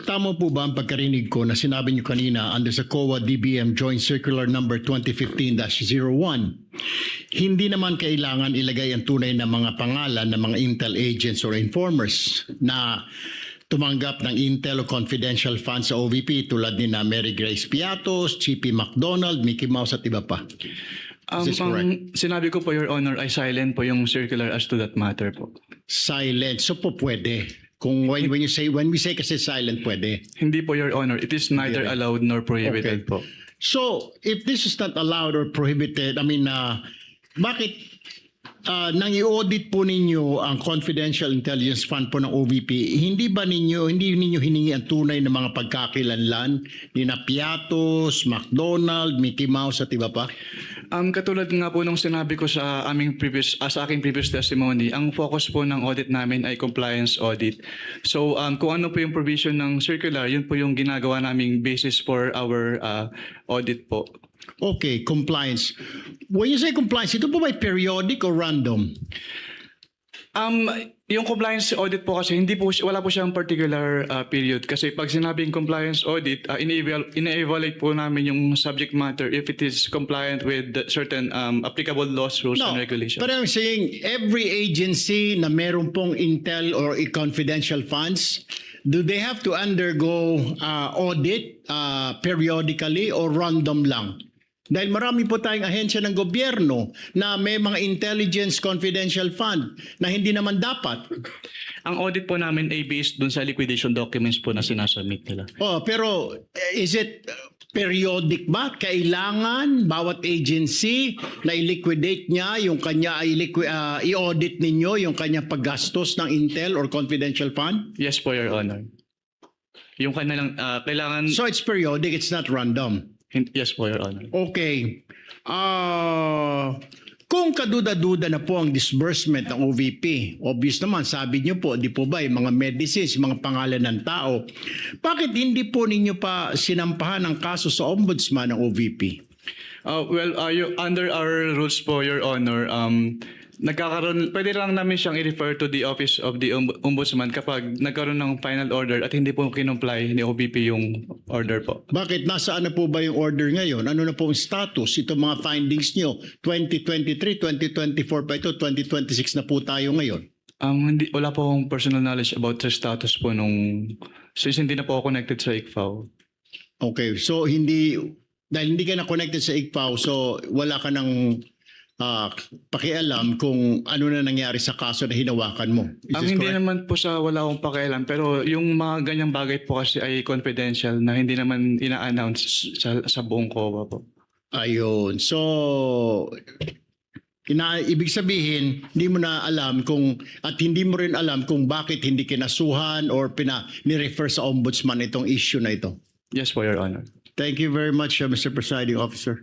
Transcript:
tama po ba ang pagkarinig ko na sinabi niyo kanina under sa COA DBM Joint Circular Number 2015-01, hindi naman kailangan ilagay ang tunay na mga pangalan ng mga intel agents or informers na tumanggap ng intel o confidential funds sa OVP tulad ni na Mary Grace Piatos, Chippy McDonald, Mickey Mouse at iba pa? Is this correct? Ang sinabi ko po, Your Honor, ay silent po yung circular as to that matter po. Silent. So po pwede. Kung when we say kasi silent, pwede. Hindi po, Your Honor. It is neither allowed nor prohibited po. So, if this is not allowed or prohibited, I mean, bakit nang i-audit po ninyo ang confidential intelligence fund po ng OVP, hindi ninyo hiningi ang tunay na mga pagkakilanlan ni na Piatos, McDonald, Mickey Mouse at iba pa? Katulad nga po nung sinabi ko sa sa aking previous testimony, ang focus po ng audit namin ay compliance audit. So kung ano po yung provision ng circular, yun po yung ginagawa naming basis for our audit po. Okay, compliance. When you say compliance, ito po ba periodic or random? Yung compliance audit po kasi wala po siyang particular period kasi pag sinabing compliance audit, ine-evaluate po namin yung subject matter if it is compliant with certain applicable laws, rules, and regulations. But I'm saying every agency na meron pong intel or confidential funds, do they have to undergo audit periodically or random lang? Dahil marami po tayong ahensya ng gobyerno na may mga intelligence confidential fund na hindi naman dapat. Ang audit po namin ay based dun sa liquidation documents po na sinasubmit nila. Pero is it periodic ba? Kailangan bawat agency na i-liquidate niya yung kanya i-audit ninyo yung kanya paggastos ng intel or confidential fund? Yes po, Your Honor. Yung kanilang kailangan... So it's periodic, it's not random? Yes po, Your Honor. Okay. Kung kaduda-duda na po ang disbursement ng OVP, obvious naman, sabi niyo po, di po ba, yung mga medicines, mga pangalan ng tao, bakit hindi po ninyo pa sinampahan ang kaso sa ombudsman ng OVP? Under our rules po, Your Honor, pwede lang namin siyang i-refer to the Office of the Ombudsman kapag nagkaroon ng final order at hindi po kinumply ni OVP yung order po. Bakit? Nasaan na po ba yung order ngayon? Ano na po ang status? Ito mga findings nyo, 2023, 2024 pa ito, 2026 na po tayo ngayon. Wala po akong personal knowledge about sa status po since hindi na po ako connected sa ICFAO. Okay, so dahil hindi ka na connected sa ICFAO, so wala ka ng pakialam kung ano na nangyari sa kaso na hinawakan mo. Hindi naman po sa wala akong pakialam, pero yung mga ganyang bagay po kasi ay confidential na hindi naman ina-announce sa buong COA po. Ayun. So, ibig sabihin, hindi mo na alam at hindi mo rin alam kung bakit hindi kinasuhan or ni-refer sa ombudsman itong issue na ito. Yes po, Your Honor. Thank you very much, Mr. Presiding Officer.